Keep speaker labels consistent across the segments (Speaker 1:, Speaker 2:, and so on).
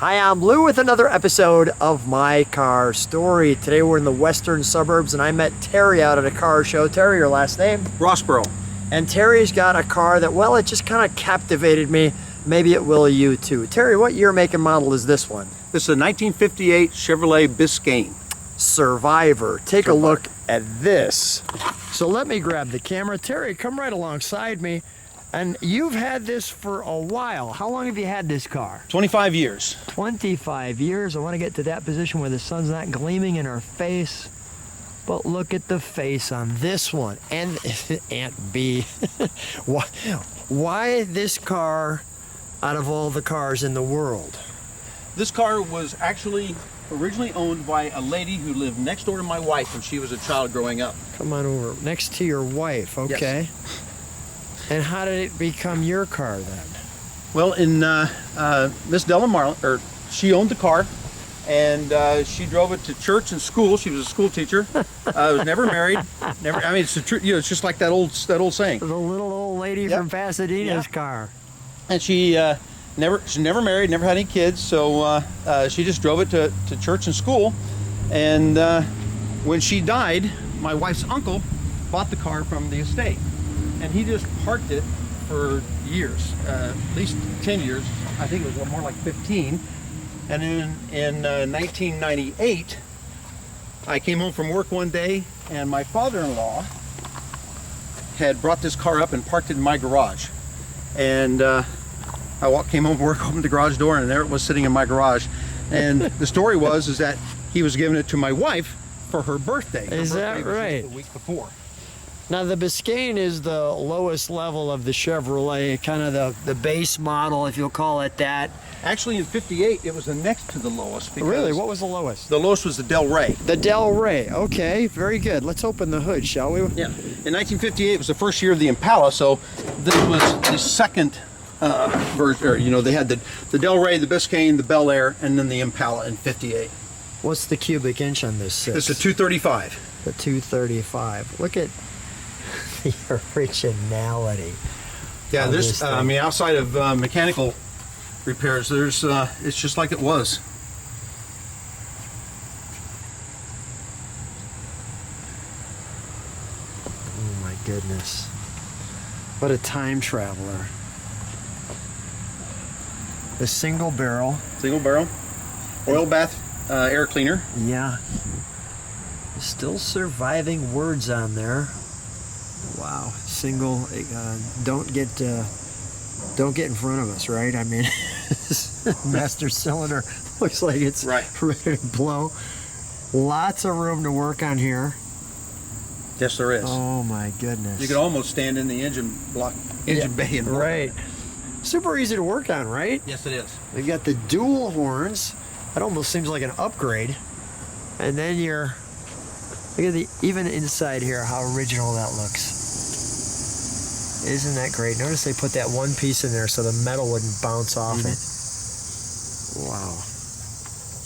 Speaker 1: Hi, I'm Lou with another episode of My Car Story. Today we're in the western suburbs and I met Terry out at a car show. Terry, your last name?
Speaker 2: Rosborough.
Speaker 1: And Terry's got a car that, well, it just kind of captivated me. Maybe it will you too. Terry, what year, make, and model is this one?
Speaker 2: This is a 1958 Chevrolet Biscayne.
Speaker 1: Survivor. Take a look at this. So let me grab the camera. Terry, come right alongside me. And you've had this for a while. How long have you had this car?
Speaker 2: 25 years.
Speaker 1: 25 years. I want to get to that position where the sun's not gleaming in our face. But look at the face on this one. And Aunt B. Why this car out of all the cars in the world?
Speaker 2: This car was actually originally owned by a lady who lived next door to my wife when she was a child growing up.
Speaker 1: Come on over. Next to your wife, okay. Yes. And how did it become your car then?
Speaker 2: Well, in Miss Della Marlin, she owned the car, and she drove it to church and school. She was a school teacher. Was never married. Never. I mean, it's it's just like that old saying.
Speaker 1: The little old lady from Pasadena's car.
Speaker 2: And she never married, never had any kids. So she just drove it to church and school. And when she died, my wife's uncle bought the car from the estate. And he just parked it for years, at least 10 years. I think it was more like 15. And in 1998, I came home from work one day, and my father-in-law had brought this car up and parked it in my garage. And I came home from work, opened the garage door, and there it was sitting in my garage. And the story is that he was giving it to my wife for her birthday.
Speaker 1: Is that right?
Speaker 2: The week before.
Speaker 1: Now the Biscayne is the lowest level of the Chevrolet, kind of the base model, if you'll call it that.
Speaker 2: Actually, in '58, it was the next to the lowest.
Speaker 1: Really? What was the lowest?
Speaker 2: The lowest was the Del Rey.
Speaker 1: The Del Rey. Okay, very good. Let's open the hood, shall we?
Speaker 2: Yeah. In 1958, was the first year of the Impala, so this was the second version. They had the Del Rey, the Biscayne, the Bel Air, and then the Impala in '58.
Speaker 1: What's the cubic inch on this?
Speaker 2: It's a 235.
Speaker 1: The 235. Look at the originality.
Speaker 2: Yeah, there's. I mean, outside of mechanical repairs, there's. It's just like it was.
Speaker 1: Oh my goodness! What a time traveler. The single barrel.
Speaker 2: Single barrel. Oil bath air cleaner.
Speaker 1: Yeah. Still surviving words on there. Wow, single. Don't get in front of us, right? I mean, master cylinder looks like it's ready to blow. Lots of room to work on here.
Speaker 2: Yes, there is.
Speaker 1: Oh my goodness!
Speaker 2: You could almost stand in the engine bay and work.
Speaker 1: Right. Super easy to work on, right?
Speaker 2: Yes, it is.
Speaker 1: We've got the dual horns. That almost seems like an upgrade. And then look at even inside here, how original that looks. Isn't that great? Notice they put that one piece in there so the metal wouldn't bounce off it. Wow.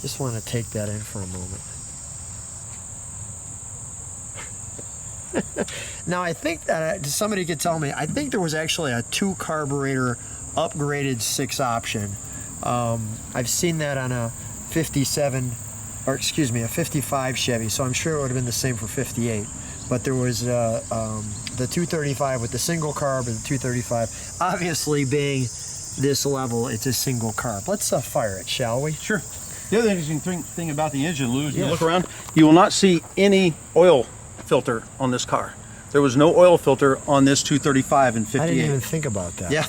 Speaker 1: Just want to take that in for a moment. Now, I think that somebody could tell me, I think there was actually a 2-carburetor upgraded 6 option. I've seen that on a 55 Chevy, so I'm sure it would have been the same for 58. But there was the 235 with the single carb and the 235. Obviously, being this level, it's a single carb. Let's fire it, shall we?
Speaker 2: Sure. The other interesting thing about the engine, Lou, is you look around, you will not see any oil filter on this car. There was no oil filter on this 235 in 58.
Speaker 1: I didn't even think about that.
Speaker 2: Yeah,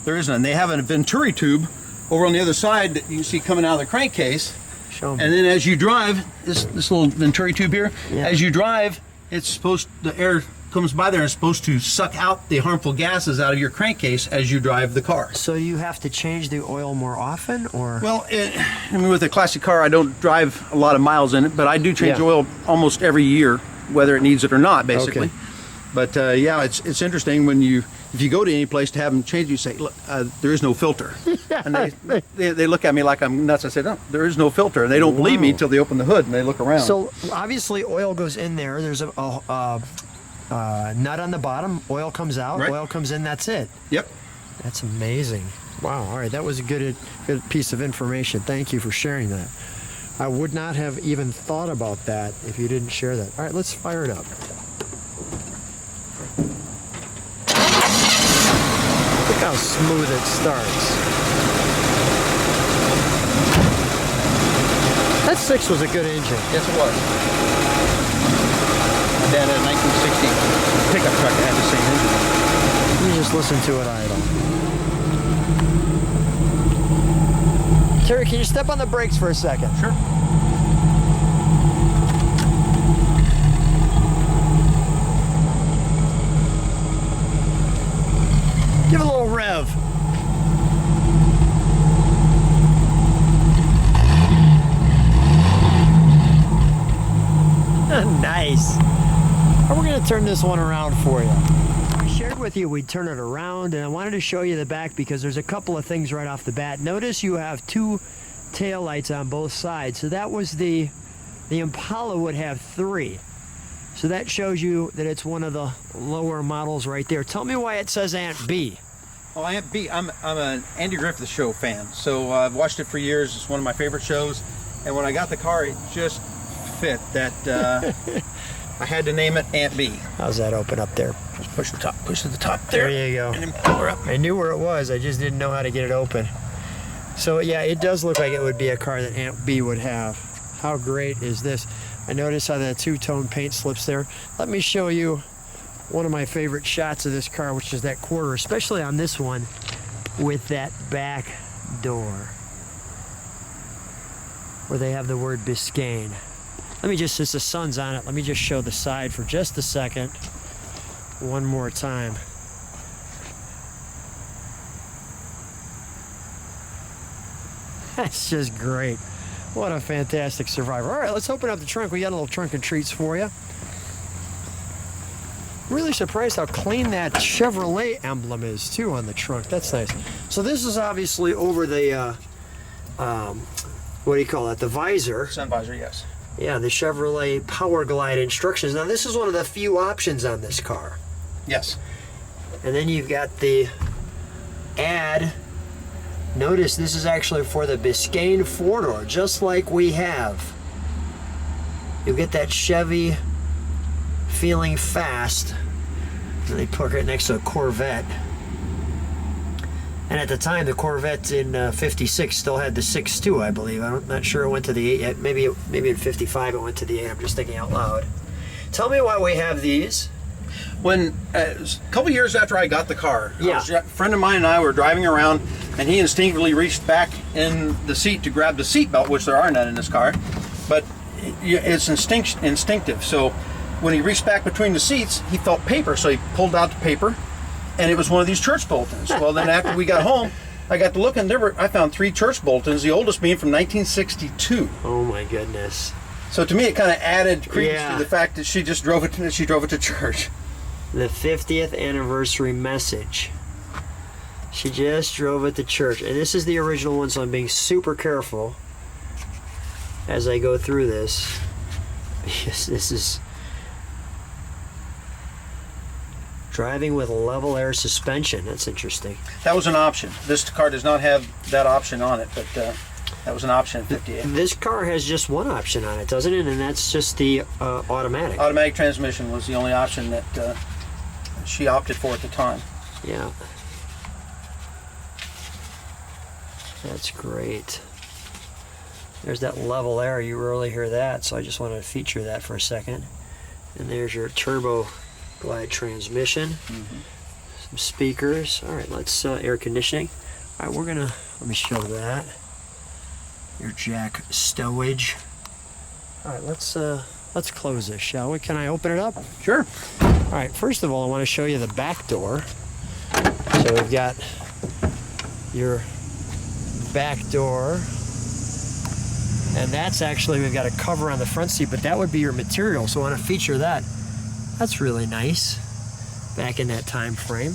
Speaker 2: there isn't. And they have a Venturi tube over on the other side that you can see coming out of the crankcase.
Speaker 1: Show me.
Speaker 2: And then as you drive, this little Venturi tube here, as you drive, the air comes by there and it's supposed to suck out the harmful gases out of your crankcase as you drive the car.
Speaker 1: So you have to change the oil more often, or?
Speaker 2: Well, I mean, with a classic car, I don't drive a lot of miles in it, but I do change oil almost every year, whether it needs it or not, basically.
Speaker 1: Okay.
Speaker 2: But yeah, it's interesting when if you go to any place to have them change, you say, look, there is no filter. And they look at me like I'm nuts. I say, no, there is no filter. And they don't believe me until they open the hood and they look around.
Speaker 1: So obviously oil goes in there. There's a nut on the bottom. Oil comes out. Oil comes in. That's it.
Speaker 2: Yep.
Speaker 1: That's amazing. Wow, all right, that was a good piece of information. Thank you for sharing that. I would not have even thought about that if you didn't share that. All right, let's fire it up. Look how smooth it starts. That 6 was a good engine.
Speaker 2: Yes, it was. My dad had a 1960 pickup truck that had the same engine.
Speaker 1: Let me just listen to it idle. Terry, can you step on the brakes for a second?
Speaker 2: Sure.
Speaker 1: Give it a little rev. Nice. We're going to turn this one around for you. I shared with you we'd turn it around, and I wanted to show you the back because there's a couple of things right off the bat. Notice you have 2 tail lights on both sides. So that was the Impala would have 3. So that shows you that it's one of the lower models right there. Tell me why it says Aunt B.
Speaker 2: Well, Aunt B, I'm an Andy Griffith Show fan, so I've watched it for years. It's one of my favorite shows, and when I got the car, it just fit that I had to name it Aunt B.
Speaker 1: How's that open up there?
Speaker 2: Just push to the top there.
Speaker 1: There you go.
Speaker 2: And then pull her up.
Speaker 1: I knew where it was, I just didn't know how to get it open. So yeah, it does look like it would be a car that Aunt B would have. How great is this? I noticed how that 2-tone paint slips there. Let me show you one of my favorite shots of this car, which is that quarter, especially on this one with that back door where they have the word Biscayne. Let me just, since the sun's on it, let me just show the side for just a second. One more time. That's just great. What a fantastic survivor. All right, let's open up the trunk. We got a little trunk and treats for you. Really surprised how clean that Chevrolet emblem is, too, on the trunk. That's nice. So this is obviously over the, what do you call that, the visor.
Speaker 2: Sun visor, yes.
Speaker 1: Yeah, the Chevrolet Power Glide instructions. Now, this is one of the few options on this car.
Speaker 2: Yes.
Speaker 1: And then you've got the add. Notice this is actually for the Biscayne 4-door, just like we have. You'll get that Chevy feeling fast. And they put it next to a Corvette. And at the time, the Corvette in 56 still had the 6.2, I believe. I'm not sure it went to the 8 yet. Maybe in 55 it went to the 8. I'm just thinking out loud. Tell me why we have these.
Speaker 2: When a couple years after I got the car,
Speaker 1: Yeah.
Speaker 2: a friend of mine and I were driving around, and he instinctively reached back in the seat to grab the seat belt, which there are none in this car, but it's instinctive. So when he reached back between the seats, he felt paper, so he pulled out the paper, and it was one of these church bulletins. Well, then after we got home, I got to looking. I found 3 church bulletins, the oldest being from 1962.
Speaker 1: Oh my goodness!
Speaker 2: So to me, it kind of added credence to the fact that she drove it to church.
Speaker 1: The 50th anniversary message. She just drove it to church. And this is the original one, so I'm being super careful as I go through this. Because this is driving with level air suspension. That's interesting.
Speaker 2: That was an option. This car does not have that option on it, but that was an option in 58.
Speaker 1: This car has just one option on it, doesn't it? And that's just the automatic.
Speaker 2: Automatic transmission was the only option that she opted for at the time.
Speaker 1: Yeah. That's great. There's that level air. You rarely hear that, so I just wanted to feature that for a second. And there's your turbo glide transmission. Some speakers. All right, let's air conditioning. All right, let me show that. Your jack stowage. All right, let's close this, shall we? Can I open it up?
Speaker 2: Sure.
Speaker 1: All right, first of all, I want to show you the back door. So we've got your back door, and that's actually, we've got a cover on the front seat, but that would be your material, so I want to feature that. That's really nice, back in that time frame.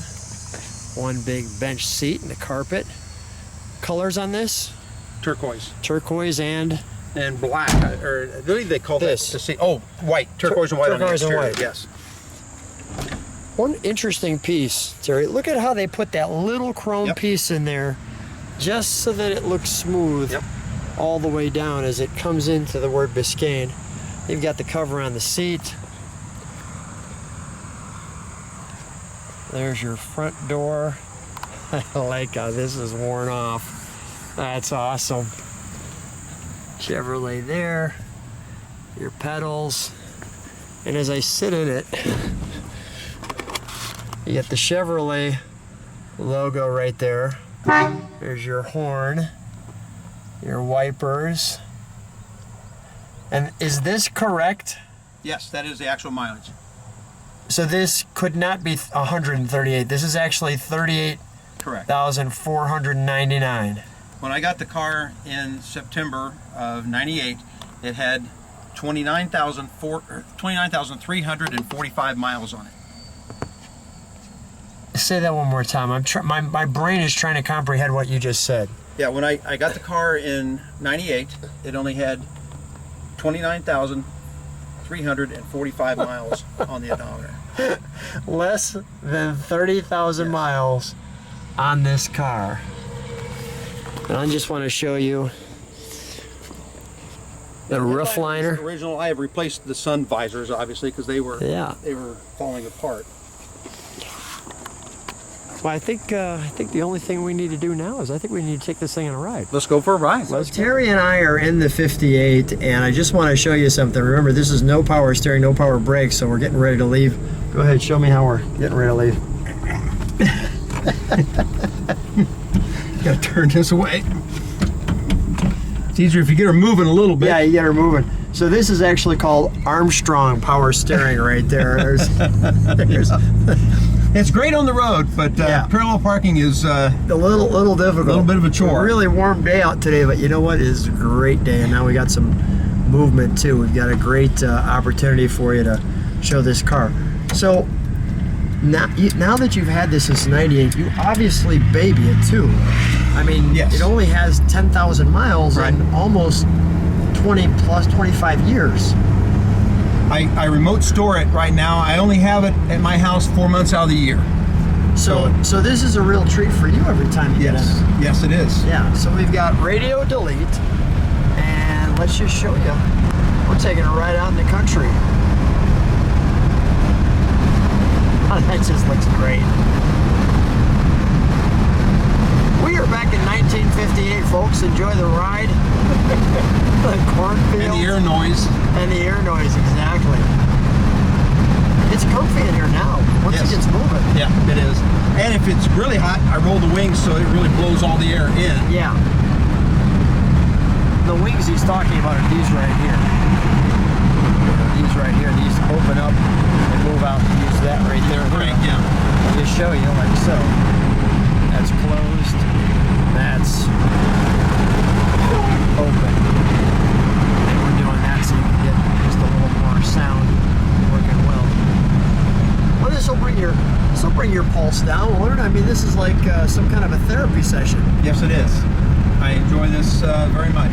Speaker 1: One big bench seat and the carpet. Colors on this?
Speaker 2: Turquoise.
Speaker 1: Turquoise and
Speaker 2: black, or I believe they call
Speaker 1: this.
Speaker 2: The seat. Oh, white. Turquoise and white.
Speaker 1: Turquoise
Speaker 2: on the
Speaker 1: and
Speaker 2: exterior.
Speaker 1: white.
Speaker 2: Yes.
Speaker 1: one interesting piece, Terry. Look at how they put that little chrome piece in there just so that it looks smooth all the way down as it comes into the word Biscayne. You've got the cover on the seat. There's your front door. I like how this is worn off. That's awesome. Chevrolet there. Your pedals. And as I sit in it, you get the Chevrolet logo right there. There's your horn, your wipers. And is this correct?
Speaker 2: Yes, that is the actual mileage.
Speaker 1: So this could not be 138. This is actually 38,499.
Speaker 2: When I got the car in September of '98, it had 29,345 miles on it.
Speaker 1: Say that one more time. My brain is trying to comprehend what you just said.
Speaker 2: Yeah, when I got the car in '98, it only had 29,345 miles on the odometer.
Speaker 1: Less than 30,000 miles on this car. And I just want to show you the roof liner.
Speaker 2: Original. I have replaced the sun visors, obviously, because they were falling apart.
Speaker 1: Well, I think the only thing we need to do now is I think we need to take this thing on a ride.
Speaker 2: Let's go for a ride.
Speaker 1: Terry and I are in the 58, and I just want to show you something. Remember, this is no power steering, no power brakes, so we're getting ready to leave. Go ahead, show me how we're getting ready to leave.
Speaker 2: Gotta turn this away. It's easier if you get her moving a little bit.
Speaker 1: Yeah, you get her moving. So this is actually called Armstrong power steering right there.
Speaker 2: It's great on the road, but parallel parking is
Speaker 1: a little difficult.
Speaker 2: A little bit of a chore.
Speaker 1: A really warm day out today, but you know what? It is a great day, and now we got some movement too. We've got a great opportunity for you to show this car. So now that you've had this since '98, you obviously baby it too. I mean, it only has 10,000 miles in almost 25 years.
Speaker 2: I remote store it right now. I only have it at my house 4 months out of the year.
Speaker 1: So this is a real treat for you every time you get in it.
Speaker 2: Yes, it is.
Speaker 1: Yeah, so we've got radio delete, and let's just show you. We're taking a ride out in the country. Oh, that just looks great. We are back in 1958, folks. Enjoy the ride. The cornfield.
Speaker 2: And the air noise.
Speaker 1: And the air noise, exactly. It's comfy in here now, once it gets moving.
Speaker 2: Yeah, it is. And if it's really hot, I roll the wings so it really blows all the air in.
Speaker 1: Yeah. The wings he's talking about are these right here. These right here. These open up and move out. Use that right there.
Speaker 2: Right, yeah.
Speaker 1: I'll just show you like so. That's closed. That's open. And we're doing that so you can get just a little more sound working well. Well, this will bring your pulse down, won't it? I mean, this is like some kind of a therapy session.
Speaker 2: Yes, it is. I enjoy this very much.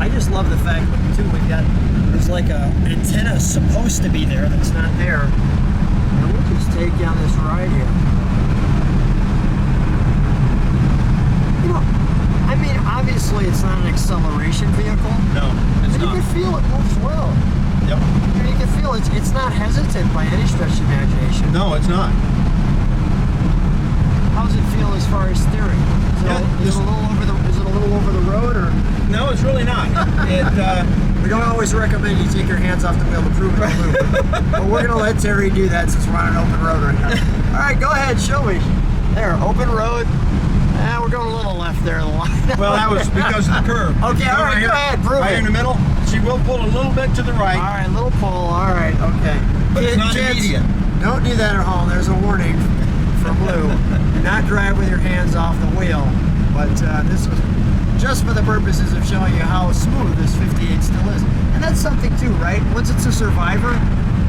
Speaker 1: I just love the fact that too there's like an antenna supposed to be there that's not there. And we'll just take down this ride here. You know, I mean, obviously it's not an acceleration vehicle.
Speaker 2: No, it's not.
Speaker 1: You can feel it moves well.
Speaker 2: Yep.
Speaker 1: You can feel it's not hesitant by any stretch of imagination.
Speaker 2: No, it's not.
Speaker 1: How does it feel as far as steering? Is it a little over the road, or?
Speaker 2: No, it's really not.
Speaker 1: We don't always recommend you take your hands off the wheel to prove it. But we're gonna let Terry do that since we're on an open road right now. All right, go ahead, show me. There, open road. We're going a little left there.
Speaker 2: Well, that was because of the curve.
Speaker 1: Okay, all right, go ahead, prove it.
Speaker 2: Right in the middle. She will pull a little bit to the right.
Speaker 1: All right, little pull. All right, okay.
Speaker 2: But it's not immediate.
Speaker 1: Don't do that at home. There's a warning from Lou. Do not drive with your hands off the wheel. But this was just for the purposes of showing you how smooth this 58 still is. And that's something too, right? Once it's a Survivor,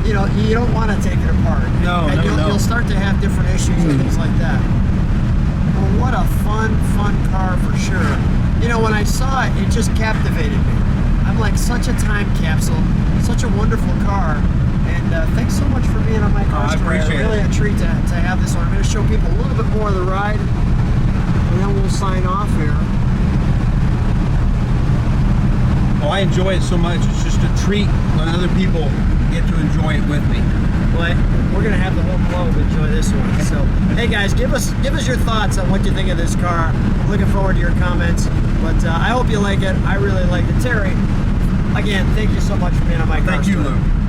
Speaker 1: you know, you don't want to take it apart.
Speaker 2: No,
Speaker 1: and you'll start to have different issues and things like that. Well, what a fun car for sure. You know, when I saw it, it just captivated me. I'm like, such a time capsule, such a wonderful car. And thanks so much for being on my car story.
Speaker 2: I appreciate it.
Speaker 1: Really a treat to have this one. I'm going to show people a little bit more of the ride, and then we'll sign off here.
Speaker 2: Oh, I enjoy it so much. It's just a treat when other people get to enjoy it with me.
Speaker 1: Well, we're gonna have the whole globe enjoy this one. So, hey guys, give us your thoughts on what you think of this car. Looking forward to your comments. But I hope you like it. I really like it. Terry, again, thank you so much for being on my car.
Speaker 2: Thank you,
Speaker 1: story.
Speaker 2: Lou.